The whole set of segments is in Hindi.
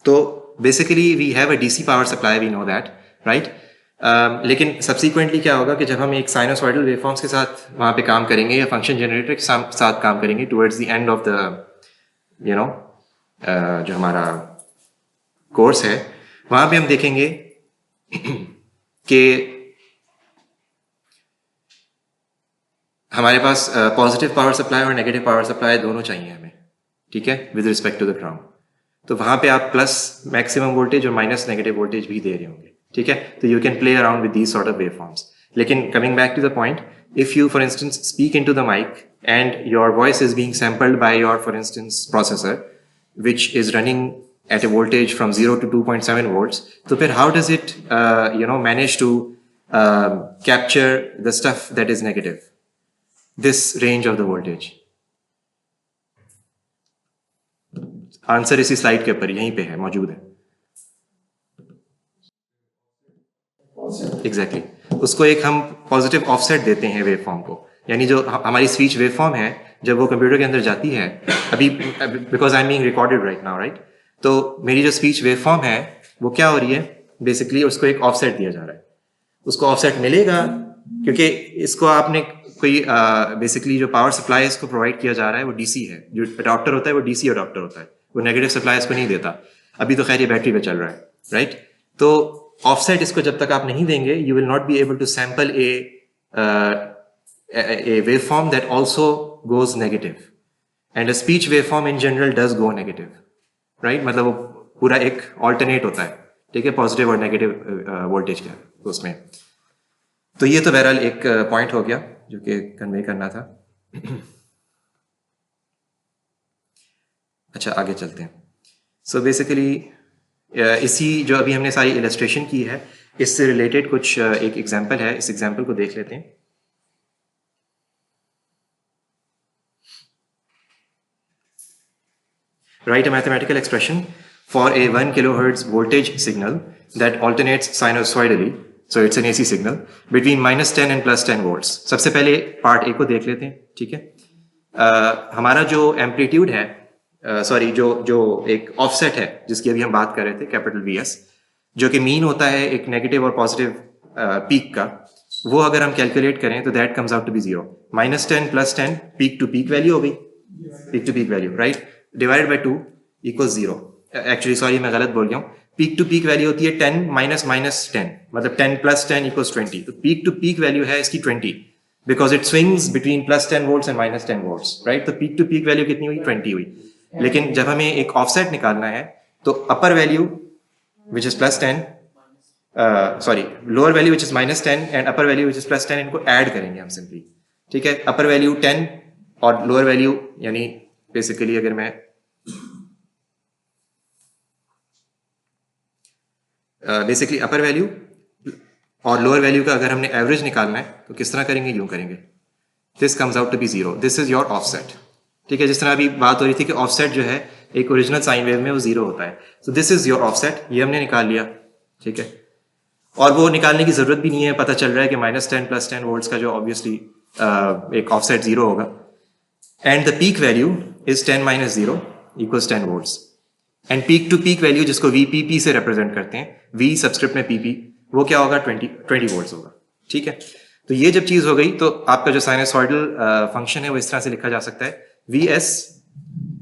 तो basically we have a DC power supply, we know that, right. लेकिन सब्सिक्वेंटली क्या होगा कि जब हम एक साइनोसॉइडल वेवफॉर्म्स के साथ वहाँ पे काम करेंगे या फंक्शन जनरेटर के साथ काम करेंगे towards the end of the जो हमारा कोर्स है, वहाँ पे हम देखेंगे कि हमारे पास पॉजिटिव पावर सप्लाई और नेगेटिव पावर सप्लाई दोनों चाहिए हमें, ठीक है, with respect to the ground. तो वहाँ पे आप प्लस मैक्सिमम वोल्टेज और माइनस नेगेटिव वोल्टेज भी दे रहे होंगे, ठीक है। तो you can play around with these sort of waveforms. लेकिन coming back to the point, if you for instance speak into the mic and your voice is being sampled by your for instance processor which is running at a voltage from 0 to 2.7 volts, so then how does it manage to capture the stuff that is negative, this range of the voltage? Answer इसी स्लाइड के ऊपर यहीं पे है, मौजूद है। एग्जैक्टली उसको एक हम पॉजिटिव ऑफसेट देते हैं वेवफॉर्म को, यानी जो हमारी स्पीच वेवफॉर्म है जब वो कंप्यूटर के अंदर जाती है, अभी because I am being recorded right now, right, तो मेरी जो स्पीच वेवफॉर्म है वो क्या हो रही है, बेसिकली उसको एक ऑफसेट दिया जा रहा है। उसको ऑफसेट मिलेगा क्योंकि इसको आपने कोई बेसिकली जो पावर सप्लाई इसको प्रोवाइड किया जा रहा है वो डीसी है, जो अडॉप्टर होता है वो डीसी अडॉप्टर होता है, वो नेगेटिव सप्लाई इसको नहीं देता। अभी तो खैर ये बैटरी पे चल रहा है, राइट। तो ऑफसेट इसको जब तक आप नहीं देंगे, you will not be able to sample a waveform that also goes negative, and a speech waveform in general does go negative, right? मतलब वो पूरा एक alternate होता है, ठीक है, पॉजिटिव और नेगेटिव वोल्टेज का उसमें। तो ये तो बहरहाल एक पॉइंट हो गया जो कि कन्वे करना था। अच्छा, आगे चलते हैं। सो बेसिकली इसी जो अभी हमने सारी इलस्ट्रेशन की है, इससे रिलेटेड कुछ एक एग्जांपल है, इस एग्जांपल को देख लेते हैं। Write a mathematical expression for a 1 kilohertz voltage signal that alternates sinusoidally, so it's an AC signal, between -10 and +10 volts. सबसे पहले पार्ट ए को देख लेते हैं, ठीक है। हमारा जो एम्पलीट्यूड है, सॉरी जो एक ऑफसेट है जिसकी अभी हम बात कर रहे थे, कैपिटल VS, जो कि मीन होता है एक नेगेटिव और पॉजिटिव पीक का, वो अगर हम कैलकुलेट करें तो that comes out to be 0। -10 +10 peak to peak value हो गई, peak to peak value, right, divided by 2 equals 0। Actually sorry मैं गलत बोल गया हूँ, पीक टू पीक वैल्यू होती है 10 - -10, मतलब 10 + 10 = 20। तो पीक टू पीक वैल्यू है इसकी 20, because it swings between +10 volts and -10 volts, right. तो पीक टू पीक वैल्यू कितनी हुई, 20 हुई। लेकिन जब हमें एक ऑफसेट निकालना है तो अपर value which is +10, sorry lower value which is -10 and upper value which is +10, इनको ऐड करेंगे हम सिंपली, ठीक है। अपर वैल्यू 10 और लोअर वैल्यू, यानी बेसिकली अगर मैं बेसिकली अपर वैल्यू और लोअर वैल्यू का अगर हमने एवरेज निकालना है तो किस तरह करेंगे, यूं करेंगे, this comes out to be 0, this is your offset, ठीक है। जिस तरह अभी बात हो रही थी कि ऑफसेट जो है एक ओरिजिनल साइन वेव में वो 0 होता है, so this is your offset, ये हमने निकाल लिया, ठीक है। और वो निकालने की जरूरत भी नहीं है, पता चल रहा है कि -10 + 10 वोल्ट्स का जो ऑब्वियसली एक ऑफसेट 0 होगा, and the peak value is 10 - 0 = 10 volts, and peak to peak value जिसको VPP से रिप्रेजेंट करते हैं, V सबस्क्रिप्ट में PP, वो क्या होगा, 20 वोल्ट्स होगा, ठीक है। तो ये जब चीज हो गई तो आपका जो साइनसॉइडल फंक्शन है वो इस तरह से लिखा जा सकता है,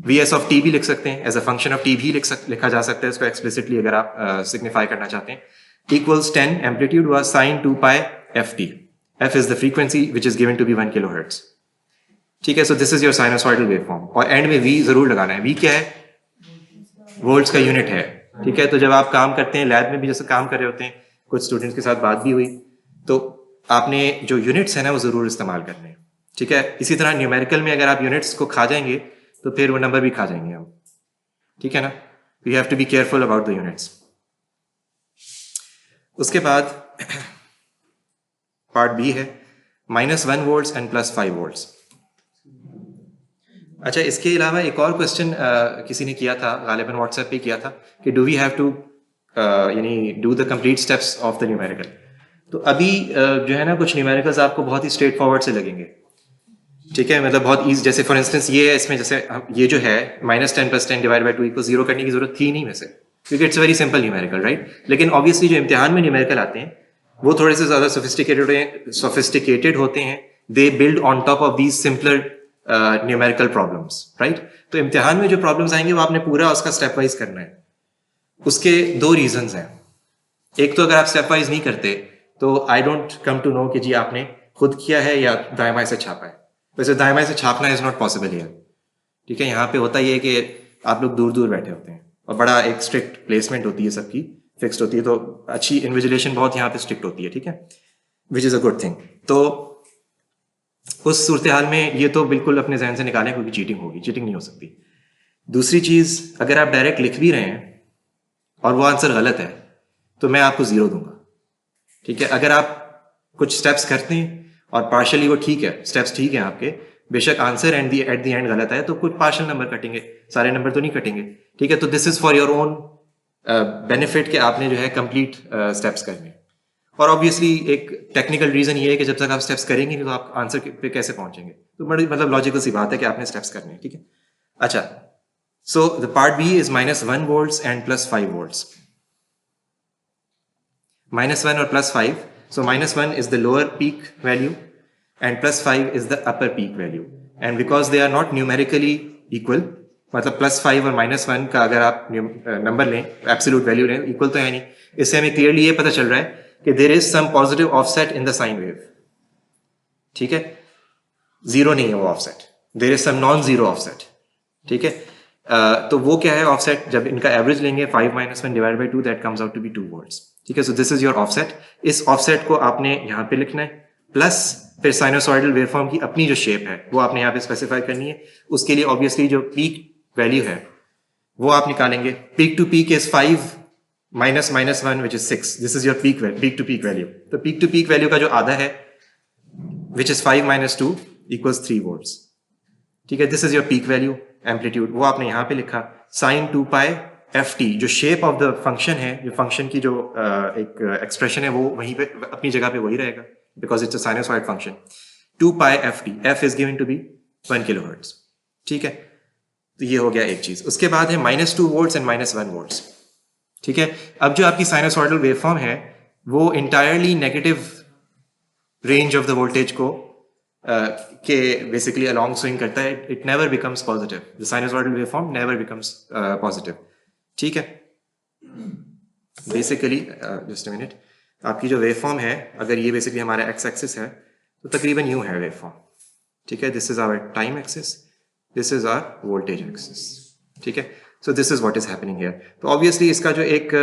VS ऑफ T भी लिख सकते हैं, as a function of T भी लिखा जा सकता है, इसको एक्सप्लिसिटली अगर आप सिग्निफाई करना चाहते हैं, इक्वल्स 10 एम्पलीट्यूड हुआ sin 2π ft, f is the frequency which is given to be 1 kilohertz, ठीक है। So this is your sinusoidal waveform, और एंड में V जरूर लगाना है। V क्या है, वोल्ट्स का यूनिट है, ठीक है। तो जब आप काम करते हैं लैब में भी, जैसे काम कर रहे होते हैं, कुछ स्टूडेंट्स के साथ बात भी हुई, तो आपने जो यूनिट्स है ना वो जरूर इस्तेमाल करने हैं, ठीक है। इसी तरह न्यूमेरिकल में अगर आप यूनिट्स को खा जाएंगे तो फिर वो नंबर भी खा जाएंगे हम, ठीक है ना। We have to be careful about the units. उसके बाद पार्ट बी है -1 वोल्ट्स एंड +5 वोल्ट्स। अच्छा, इसके अलावा एक और क्वेश्चन किसी ने किया था, गालिबन व्हाट्सएप पे किया था, कि डू वी हैव टू यानी do the complete steps of the numerical. तो अभी जो है ना कुछ न्यूमेरिकल्स आपको बहुत ही स्ट्रेट फॉरवर्ड से लगेंगे, ठीक है, मतलब बहुत ईजी। जैसे फॉर इंस्टेंस ये है, इसमें जैसे ये जो है -10 + 10 / 2 = 0 करने की जरूरत थी नहीं वैसे, क्योंकि it's very simple numerical, right? लेकिन ऑब्वियसली जो इम्तिहान में न्यूमेरिकल आते हैं वो थोड़े से ज़्यादा सोफिस्टिकेटेड होते हैं. They build on top of these simpler numerical problems, right? तो इम्तिहान में जो प्रॉब्लम्स आएंगे वो आपने पूरा उसका स्टेप वाइज करना है. उसके दो रीजंस हैं. एक तो अगर आप स्टेप वाइज नहीं करते तो I don't come to know कि जी आपने खुद किया है या दाएं बाएं से छापा है. वैसे दाएं बाएं से छापना इज नॉट पॉसिबल हियर, ठीक है? यहाँ पे होता ही है कि आप लोग दूर दूर बैठे होते हैं और बड़ा एक स्ट्रिक्ट प्लेसमेंट होती है, सबकी फिक्स्ड होती है, तो अच्छी इन्विजिलेशन बहुत यहाँ पे स्ट्रिक्ट होती है, ठीक है? Which is a good thing. तो उस सूरत हाल में ये तो बिल्कुल अपने जहन से निकालें क्योंकि चीटिंग होगी, चीटिंग नहीं हो सकती. दूसरी चीज़, अगर आप डायरेक्ट लिख भी रहे हैं और वो आंसर गलत है तो मैं आपको 0 दूंगा, ठीक है? अगर आप कुछ स्टेप्स करते हैं और पार्शली वो ठीक है, स्टेप्स ठीक है आपके, बेशक आंसर एट द एंड गलत है तो कुछ पार्शल नंबर कटेंगे, सारे नंबर तो नहीं कटेंगे, ठीक है? तो this is for your own benefit कि आपने जो है कंप्लीट स्टेप्स करने. और ऑब्वियसली एक टेक्निकल रीजन ये है कि जब तक आप स्टेप्स करेंगे नहीं तो आप आंसर पे कैसे पहुंचेंगे. तो बड़ी मतलब लॉजिकल सी बात है कि आपने स्टेप्स करने हैं, ठीक है? अच्छा, so the part B is -1 volts and +5 volts. -1 और +5. So -1 is the lower peak value and +5 is the upper peak value. And because they are not numerically equal, मतलब +5 और -1 का अगर आप नंबर लें, एब्सोल्यूट वैल्यू लें, इक्वल तो है नहीं. इससे हमें क्लियरली ये पता चल रहा है कि there is some positive offset in the sine wave, ठीक है? 0 नहीं है वो offset, there is some non zero offset, ठीक है? तो वो क्या है ऑफसेट? जब इनका एवरेज लेंगे 5 - 1 divide by 2, that comes out to be 2 volts, ठीक है? So this is your offset. इस ऑफसेट को आपने यहाँ पे लिखना है, प्लस फिर साइनोसॉइडल वेवफॉर्म की अपनी जो शेप है वो आपने यहाँ पे स्पेसिफाई करनी है. उसके लिए ऑब्वियसली जो पीक वैल्यू है वो आप निकालेंगे. Peak to peak is 5 - -1 which is 6. This is your peak to peak value. तो पीक टू पीक वैल्यू का जो आधा है विच इज 5 - 2 इक्वल्स 3 volts, ठीक है? This is your peak value. Amplitude वो आपने यहाँ पे लिखा. साइन 2 पाई ft, जो शेप ऑफ द फंक्शन है, जो फंक्शन की जो एक एक्सप्रेशन है वो वहीं पे अपनी जगह पे वही रहेगा because it's a sinusoid function. 2 pi ft, f is given to be 1 kilohertz, ठीक है? तो ये हो गया एक चीज. उसके बाद है -2 volts एंड -1 volts, ठीक है? अब जो आपकी साइनोसॉइडल वेवफॉर्म है वो entirely negative range of the voltage को के बेसिकली अलॉन्ग स्विंग करता है. It never becomes positive. The sinusoidal waveform never becomes positive, ठीक है? बेसिकली जस्ट अ मिनट, आपकी जो वेवफॉर्म है, अगर ये बेसिकली हमारा एक्स एक्सिस है तो तकरीबन यूं है वेवफॉर्म, ठीक है? This is our time axis, this is our voltage axis, ठीक है? So this is what is happening here. तो ऑब्वियसली इसका जो एक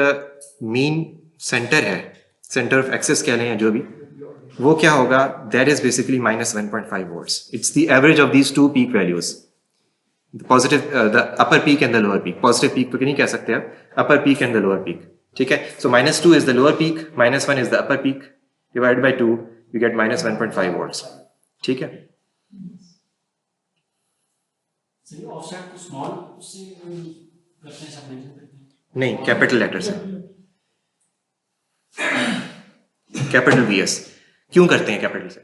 मीन सेंटर है, सेंटर ऑफ एक्सिस कह लें या जो भी, वो क्या होगा? That is basically -1.5 volts. It's the average of these two peak values, the positive, the upper peak and the lower peak. Positive peak तो नहीं कह सकते आप, upper peak and the lower peak, ठीक है? So -2 is the lower peak, -1 is the upper peak, divide by 2 you get -1.5 volts, ठीक है? नहीं, कैपिटल लेटर से, कैपिटल VS. क्यों करते हैं कैपिटल से?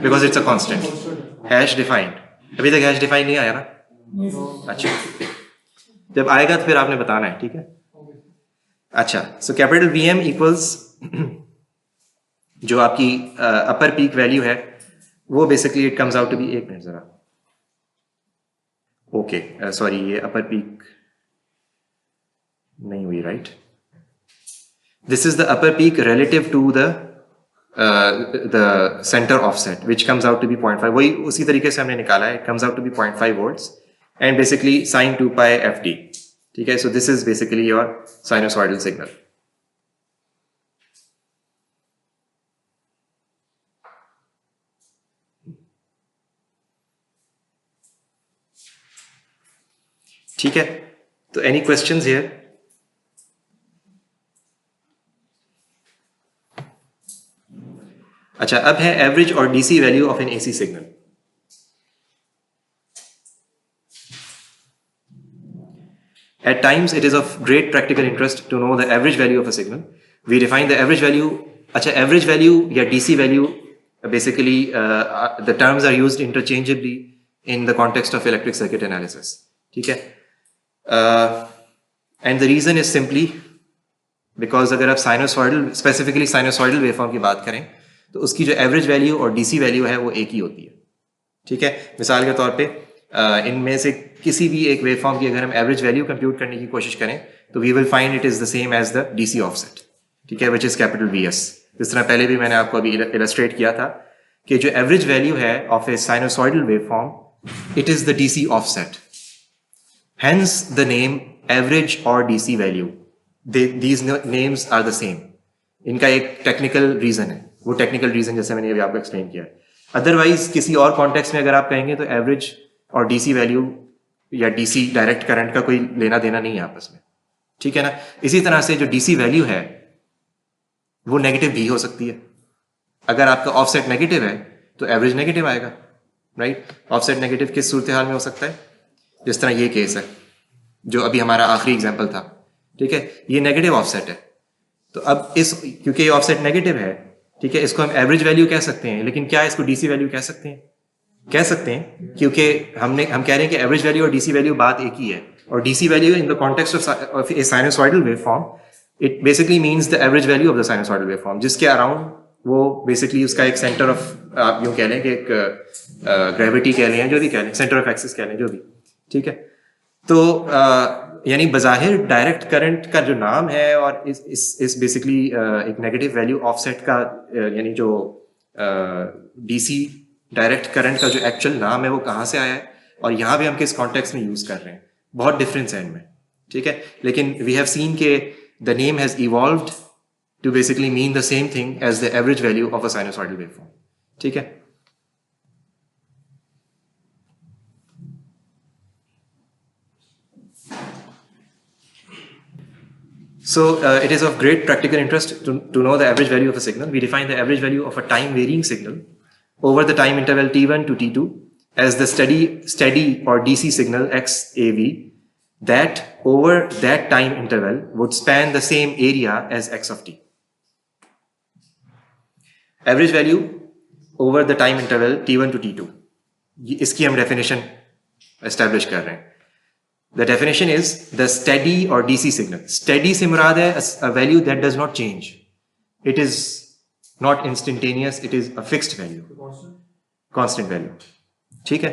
Because it's a constant. Hash defined, अभी तक हैश डिफाइंड नहीं आया ना? अच्छा, जब आएगा तो फिर आपने बताना है, ठीक है? अच्छा, सो कैपिटल VM इक्वल्स जो आपकी अपर पीक वैल्यू है वो basically it comes out to be, एक मिनट जरा, ओके सॉरी, ये अपर पीक नहीं हुई, right? This is the upper peak relative to the center offset, which comes out to be 0.5. वही उसी तरीके से हमने निकाला है. It comes out to be 0.5 volts and basically sine 2 pi ft, ठीक है? So this is basically your sinusoidal signal. ठीक है? तो any questions here? अच्छा, अब है एवरेज और DC value of an AC signal. At times it is of great practical interest to know the average value of a signal. We define the average value. अच्छा, average value या DC value basically the terms are used interchangeably in the context of electric circuit analysis, ठीक है? And the reason is simply because अगर आप साइनोसॉइडल, स्पेसिफिकली साइनोसॉइडल वेवफॉर्म की बात करें तो उसकी जो एवरेज वैल्यू और डीसी वैल्यू है वो एक ही होती है। ठीक है, मिसाल के तौर पे इनमें से किसी भी एक वेवफॉर्म की अगर हम एवरेज वैल्यू कंप्यूट करने की कोशिश करें तो we will find it is the same as the DC offset. ठीक है, which is capital V S. जिस तरह पहले भी मैंने आपको अभी इलस्ट्रेट किया था कि जो एवरेज वैल्यू है of a sinusoidal waveform, it is the DC offset, hence the name average और DC value, these names are the same। इनका एक टेक्निकल रीजन है, वो टेक्निकल रीजन जैसे मैंने अभी आपको एक्सप्लेन किया है। अदरवाइज किसी और कॉन्टेक्स्ट में अगर आप कहेंगे तो एवरेज और डीसी वैल्यू या डीसी डायरेक्ट करंट का कोई लेना देना नहीं है आपस में। ठीक है ना। इसी तरह से जो डीसी वैल्यू है वो नेगेटिव भी हो सकती है। अगर आपका ऑफसेट नेगेटिव है तो एवरेज नेगेटिव आएगा, राइट। ऑफसेट नेगेटिव किस सूरत हाल में हो सकता है? जिस तरह ये केस है जो अभी हमारा आखिरी एग्जाम्पल था। ठीक है, ये नेगेटिव ऑफसेट है, तो अब इस क्योंकि ये ऑफसेट नेगेटिव है, ठीक है, इसको हम एवरेज वैल्यू कह सकते हैं, लेकिन क्या इसको डीसी वैल्यू कह सकते हैं? कह सकते हैं, क्योंकि हम कह रहे हैं कि एवरेज वैल्यू और डीसी वैल्यू बात एक ही है। और DC value in the context of a sinusoidal waveform, it basically means the average value of the sinusoidal waveform, जिसके अराउंड वो बेसिकली उसका एक सेंटर ऑफ, आप यूं कह लें कि एक ग्रेविटी कह लें, जो भी कह लें, सेंटर ऑफ एक्सिस कह लें, जो भी। ठीक है, तो यानी बज़ाहिर डायरेक्ट करंट का जो नाम है और इस बेसिकली एक नेगेटिव वैल्यू ऑफसेट का यानी जो डीसी डायरेक्ट करंट का जो एक्चुअल नाम है वो कहाँ से आया है और यहाँ पे हम किस कॉन्टेक्स्ट में यूज कर रहे हैं, बहुत डिफरेंस है इनमें। ठीक है, लेकिन वी हैव सीन के the name has evolved to basically mean the same thing as the average value of a sinusoidal waveform. ठीक है, so it is of great practical interest to know the average value of a signal. We define the average value of a time varying signal over the time interval t1 to t2 as the steady or DC signal XAV that over that time interval would span the same area as x of t. Average value over the time interval t1 to t2, इसकी हम definition establish कर रहे हैं। The definition is the steady or DC signal. Steady से मुराद है a value that does not change. It is not instantaneous. It is a fixed value. Constant value. ठीक है?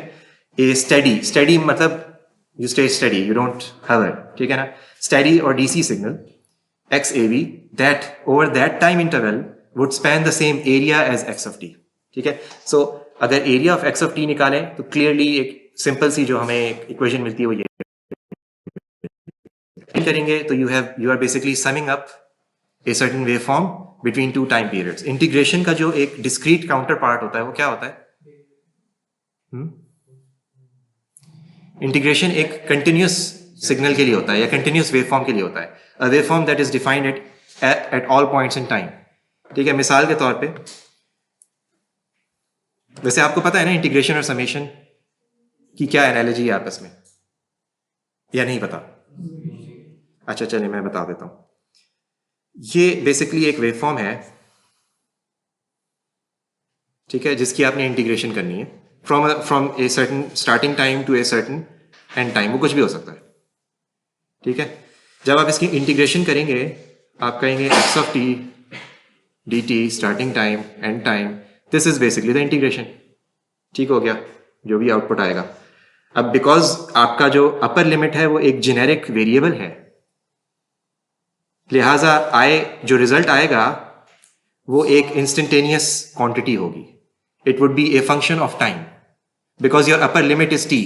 A steady मतलब you stay steady. You don't hover. ठीक है ना? Steady or DC signal XAV that over that time interval would span the same area as x of t. ठीक है? So अगर area of x of t निकालें तो clearly एक simple सी जो हमें एक equation मिलती है वो ये करेंगे तो you are basically summing up a certain waveform between two time periods. Integration का जो एक discrete counterpart होता है वो क्या होता है? इंटीग्रेशन एक continuous signal के लिए होता है या continuous waveform के लिए होता है, a waveform that is defined at all points in time. ठीक है, मिसाल के तौर पे वैसे आपको पता है ना इंटीग्रेशन और समेशन की क्या एनालॉजी है आपस में, या नहीं पता? अच्छा चलिए मैं बता देता हूं। ये बेसिकली एक वेवफॉर्म है, ठीक है, जिसकी आपने इंटीग्रेशन करनी है from a certain starting time to a certain end time, वो कुछ भी हो सकता है। ठीक है, जब आप इसकी इंटीग्रेशन करेंगे आप कहेंगे x of t dt starting time and time, this is basically the integration. ठीक हो गया, जो भी आउटपुट आएगा। अब बिकॉज आपका जो अपर लिमिट है वो एक जेनेरिक वेरिएबल है, लिहाजा जो रिजल्ट आएगा वो एक इंस्टेंटेनियस क्वांटिटी होगी। It would be a function of time because your upper limit is T.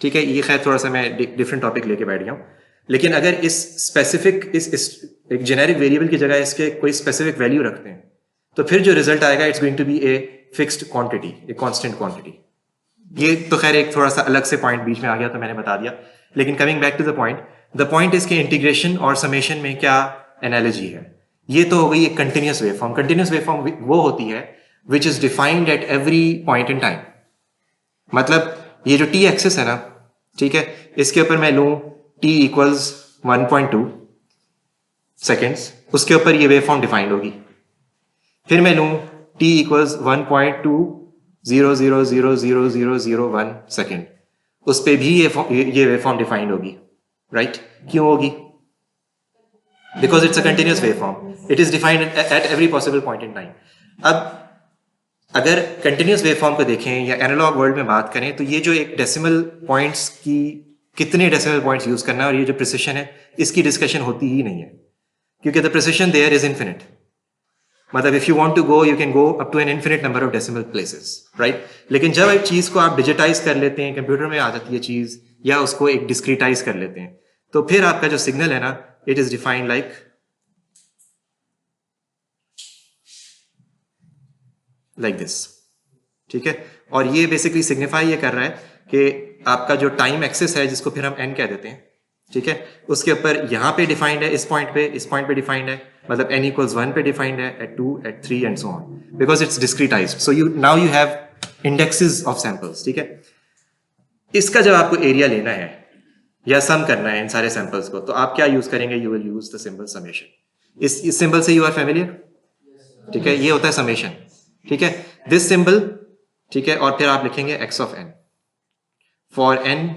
ठीक है, ये खैर थोड़ा सा मैं डिफरेंट टॉपिक लेके बैठ गया हूं, लेकिन अगर इस स्पेसिफिक इस एक जेनेरिक वेरिएबल की जगह इसके कोई स्पेसिफिक वैल्यू रखते हैं तो फिर जो रिजल्ट आएगा it's going to be a fixed quantity, a constant quantity. ये तो खैर एक थोड़ा सा अलग से पॉइंट बीच में आ गया तो मैंने बता दिया, लेकिन coming back to the point is के इंटीग्रेशन और समेशन में क्या एनालॉजी है। ये तो हो गई एक कंटिन्यूस वेवफॉर्म। कंटिन्यूस वेवफॉर्म वो होती है which is defined at every point in time. मतलब ये जो टी एक्सिस है ना, ठीक है, इसके ऊपर मैं लूं t इक्वल्स 1.2 सेकेंड्स, उसके ऊपर ये वेवफॉर्म डिफाइंड होगी। फिर मैं लूं t इक्वल्स 1.200000001 सेकेंड, उस पर भी ये वेवफॉर्म डिफाइंड होगी। राइट क्यों होगी? Because it's a continuous wave form, it is defined at every possible point in time. अब अगर कंटिन्यूस वेव फॉर्म को देखें या एनालॉग वर्ल्ड में बात करें तो ये जो एक डेसिमल पॉइंट्स की कितने डेसिमल पॉइंट्स यूज करना है और ये जो प्रिसिशन है इसकी डिस्कशन होती ही नहीं है, क्योंकि the precision there is infinite. मतलब if you want to go you can go up to an infinite number of decimal places, right. लेकिन जब एक चीज को आप डिजिटाइज कर लेते हैं, कंप्यूटर में आ जाती है चीज, या उसको एक डिस्क्रीटाइज कर लेते हैं, तो फिर आपका जो सिग्नल है ना, it is defined like this. ठीक है, और ये बेसिकली सिग्निफाई ये कर रहा है कि आपका जो टाइम एक्सेस है जिसको फिर हम एन कह देते हैं, ठीक है, उसके ऊपर यहाँ पे डिफाइंड है, इस पॉइंट पे डिफाइंड है, मतलब n इक्वल्स 1 पे डिफाइंड है, at 2 at 3 and so on, because it's discretized. So you now you have indexes of samples. ठीक है, इसका जब आपको एरिया लेना है या सम करना है इन सारे सैंपल्स को, तो आप क्या यूज करेंगे? You will use the symbol summation. इस सिंबल से यू आर फेमिलियर? ठीक है, ये होता है समेशन. ठीक है, दिस सिंबल. ठीक है, और फिर आप लिखेंगे x of n for n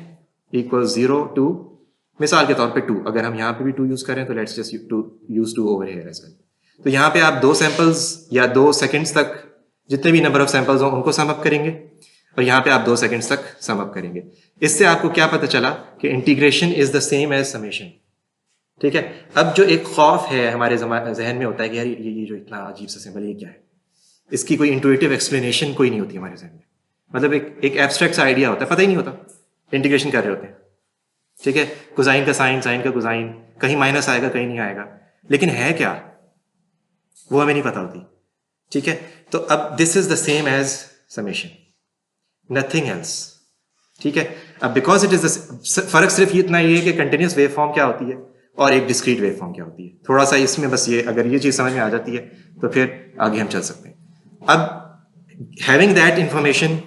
equal 0 to, मिसाल के तौर पे 2. अगर हम यहाँ पे भी 2 यूज करें तो let's just use 2 over here as well. तो यहाँ पे आप 2 सैंपल्स या 2 सेकंड्स तक जितने भी नंबर ऑफ सैंपल्स हो उनको सम अप करेंगे, और यहाँ पे आप 2 सेकंड्स तक सम अप करेंगे. इससे आपको क्या पता चला कि integration is the same as summation. ठीक है, अब जो एक खौफ है हमारे जहन में होता है कि यार ये जो इतना अजीब सा सिंबल ये क्या है, इसकी कोई इंटुइटिव एक्सप्लेनेशन कोई नहीं होती हमारे जहन में. मतलब एक एब्स्ट्रैक्ट सा आइडिया होता है, पता ही नहीं होता, इंटीग्रेशन कर रहे होते हैं. ठीक है, कोसाइन का साइन, साइन का कोसाइन, कहीं माइनस आएगा कहीं नहीं आएगा, लेकिन है क्या वो हमें नहीं पता होती. ठीक है, तो अब this is the same as summation, nothing else. ठीक है, अब बिकॉज इट इज फर्क सिर्फ इतना ही है कि कंटिन्यूस वेव फॉर्म क्या होती है और एक डिस्क्रीट वेव फॉर्म क्या होती है. थोड़ा सा इसमें बस ये, अगर ये चीज समझ में आ जाती है तो फिर आगे हम चल सकते हैं. अब having that information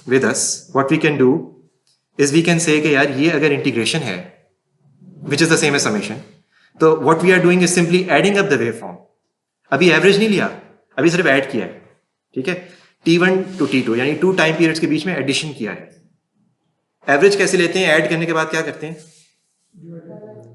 with us, what we can do is we can say कि यार ये अगर इंटीग्रेशन है which is the same as summation, तो what we are doing is simply adding up the wave form. अभी एवरेज नहीं लिया, अभी सिर्फ ऐड किया है. ठीक है, T1 टू T2 यानी 2 टाइम पीरियड्स के बीच में एडिशन किया है. एवरेज कैसे लेते हैं? ऐड करने के बाद क्या करते हैं?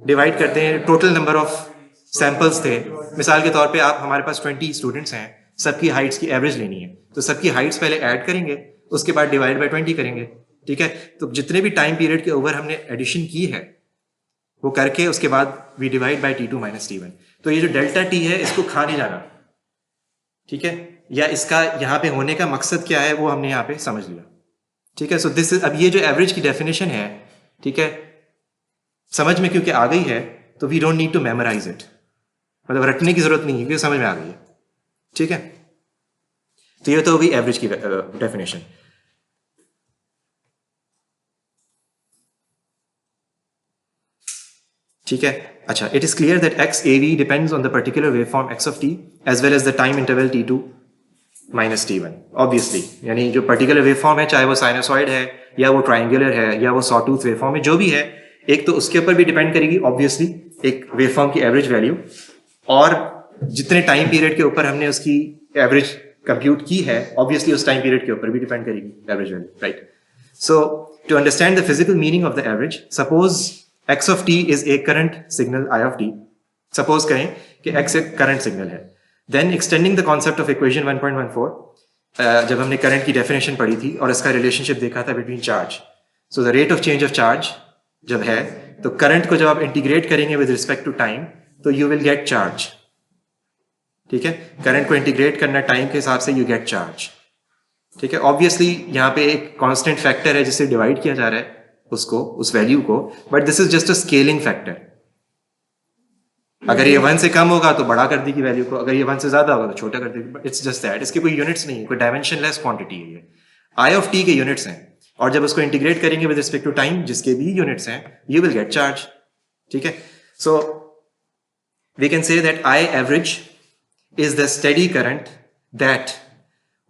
डिवाइड करते हैं. टोटल नंबर ऑफ सैंपल्स थे, मिसाल के तौर पे आप, हमारे पास 20 स्टूडेंट्स हैं, सबकी हाइट्स की एवरेज लेनी है, तो सबकी हाइट्स पहले ऐड करेंगे, उसके बाद डिवाइड बाय 20 करेंगे. ठीक है, तो जितने भी टाइम पीरियड के ओवर हमने एडिशन की है वो करके उसके बाद we divide by T2 minus T1. तो ये जो डेल्टा T है इसको खा नहीं जाना. ठीक है, या इसका यहाँ पे होने का मकसद क्या है वो हमने यहाँ पे समझ लिया. ठीक है, सो दिस इज, अब ये जो एवरेज की डेफिनेशन है, ठीक है, समझ में क्योंकि आ गई है तो we don't need to memorize it, मतलब रटने की जरूरत नहीं है क्योंकि समझ में आ गई है. ठीक है, तो ये तो होगी एवरेज की डेफिनेशन. ठीक है, अच्छा, it is clear that x a v depends on the particular wave form x of t as well as the time interval T2 minus T1. Obviously, यानी जो पर्टिकुलर वेव फॉर्म है, चाहे वो साइनोसॉइड है या वो ट्राइंगुलर है या वो सॉटूथ वेव फॉर्म है, जो भी है, एक तो उसके ऊपर भी डिपेंड करेगी ऑब्वियसली एक वेव फॉर्म की एवरेज वैल्यू, और जितने टाइम पीरियड के ऊपर हमने उसकी एवरेज कंप्यूट की है ऑब्वियसली उस टाइम पीरियड के ऊपर भी डिपेंड करेगी average value, right. So to understand the physical meaning of the average, suppose x of t is a current signal I of t. Suppose करें कि x एक करंट सिग्नल है, then extending the concept of equation 1.14, जब हमने करंट की डेफिनेशन पढ़ी थी और इसका रिलेशनशिप देखा था between charge, so the rate of change of charge जब है तो करंट को जब आप इंटीग्रेट करेंगे विद रिस्पेक्ट टू टाइम तो यू विल गेट चार्ज. ठीक है, करंट को इंटीग्रेट करना टाइम के हिसाब से, यू गेट चार्ज. ठीक है, ऑब्वियसली यहाँ पे एक कांस्टेंट फैक्टर है जिससे डिवाइड किया जा रहा है उसको, उस वैल्यू को, but this is just a scaling factor. अगर ये 1 से कम होगा तो बड़ा कर देगी वैल्यू को, अगर ये 1 से ज्यादा होगा तो छोटा कर देगी. इट्स जस्ट दैट, इसके कोई यूनिट्स नहीं है, कोई डायमेंशनलेस क्वांटिटी है ये. आई ऑफ टी के यूनिट्स हैं, और जब उसको इंटीग्रेट करेंगे विद रिस्पेक्ट टू टाइम जिसके भी यूनिट्स हैं, यू विल गेट चार्ज. ठीक है, so we can say that I average is the steady current that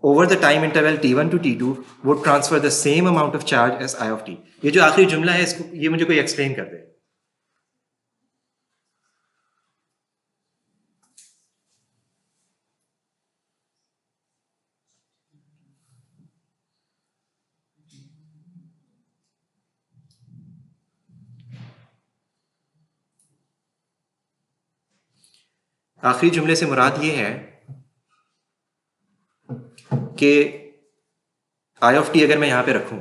over the time interval T1 to T2 would transfer the same amount of charge as I of t. ये जो आखिरी जुमला है इसको, ये मुझे कोई एक्सप्लेन कर दे. आखिरी जुमले से मुराद ये है कि आई ऑफ टी अगर मैं यहाँ पे रखूं,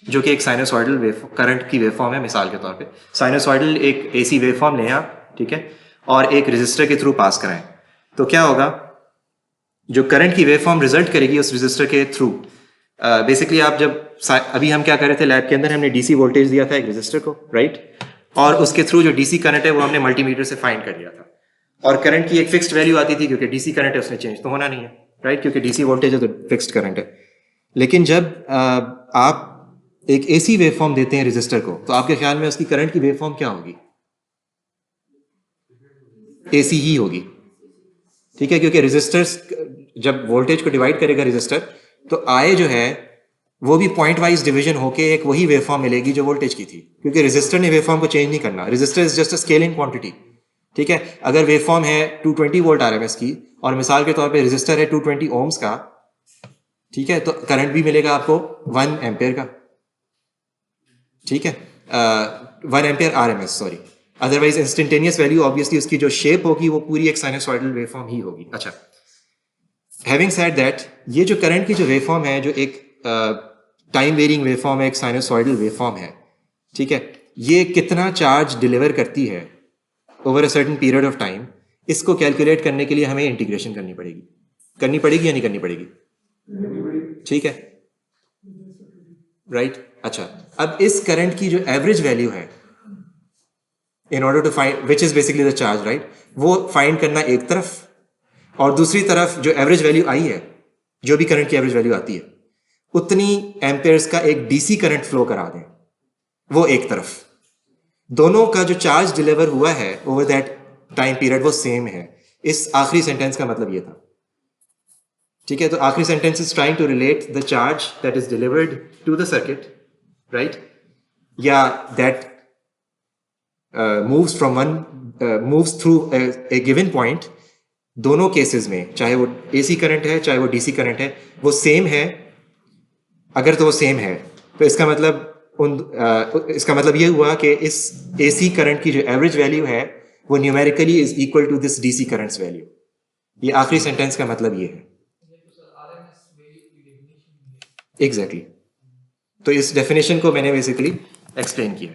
जो कि एक साइनोसॉइडल वेव करंट की वेवफॉर्म है, मिसाल के तौर पे साइनोसॉइडल एक एसी वेवफॉर्म लें आप, ठीक है, और एक रेजिस्टर के थ्रू पास कराएं, तो क्या होगा, जो करंट की वेवफॉर्म रिजल्ट करेगी उस रेजिस्टर के थ्रू, बेसिकली आप जब अभी हम क्या कर रहे थे लैब के अंदर, हमने डीसी वोल्टेज दिया था एक रेजिस्टर को, राइट, और उसके थ्रू जो डीसी करंट है वो हमने मल्टीमीटर से फाइंड कर लिया था, और करंट की एक फिक्स्ड वैल्यू आती थी, क्योंकि डीसी करंट है उसमें चेंज तो होना नहीं है, राइट, क्योंकि डीसी वोल्टेज है तो फिक्स्ड करंट है। लेकिन जब आप एक एसी वेवफॉर्म देते हैं रेजिस्टर को, तो आपके ख्याल में उसकी करंट की वेवफॉर्म क्या होगी? एसी ही होगी, ठीक है, क्योंकि रेजिस्टर्स जब वोल्टेज को डिवाइड करेगा रेजिस्टर, तो आई जो है वो भी पॉइंट वाइज डिवीजन होके एक वही वेवफॉर्म मिलेगी जो वोल्टेज की थी, क्योंकि रेजिस्टर ने वेवफॉर्म को चेंज नहीं करना, resistor is just a scaling quantity, ठीक है। अगर वेवफॉर्म है 220 वोल्ट आरएमएस की, और मिसाल के तौर पे रेजिस्टर है 220 ओम्स का, ठीक है, तो करंट भी मिलेगा आपको 1 एम्पेयर का, ठीक है, 1 ampere RMS, sorry, otherwise instantaneous value obviously उसकी जो शेप होगी वो पूरी एक साइनोसॉइडल वेवफॉर्म ही होगी। अच्छा, हैविंग सेड दैट, ये जो करंट की जो वेवफॉर्म है, जो एक टाइम वेरिंग वेवफॉर्म है, एक साइनोसॉइडल वेवफॉर्म है, ठीक है, ये कितना चार्ज डिलीवर करती है over a certain period of time, इसको कैलकुलेट करने के लिए हमें इंटीग्रेशन करनी पड़ेगी या नहीं करनी पड़ेगी? ठीक है, राइट। अच्छा, अब इस करंट की जो एवरेज वैल्यू है, in order to find which is basically the charge, right, वो फाइंड करना एक तरफ, और दूसरी तरफ जो एवरेज वैल्यू आई है, जो भी करंट की एवरेज वैल्यू आती है, उतनी एम्पेयर्स का एक डीसी करंट फ्लो करा दें, वो एक तरफ। दोनों का जो चार्ज डिलीवर हुआ है ओवर दैट टाइम पीरियड वो सेम है। इस आखिरी सेंटेंस का मतलब ये था, ठीक है। तो आखिरी sentence is trying to relate the charge that is delivered to the circuit, right, या that moves from moves through a given point. दोनों केसेस में, चाहे वो एसी करंट है चाहे वो डीसी करंट है, वो सेम है। अगर तो वो सेम है तो इसका मतलब इसका मतलब ये हुआ कि इस एसी करंट की जो एवरेज वैल्यू है वो numerically is equal to this DC current's value. ये आखिरी सेंटेंस का मतलब ये है एग्जैक्टली। तो इस डेफिनेशन को मैंने बेसिकली एक्सप्लेन किया।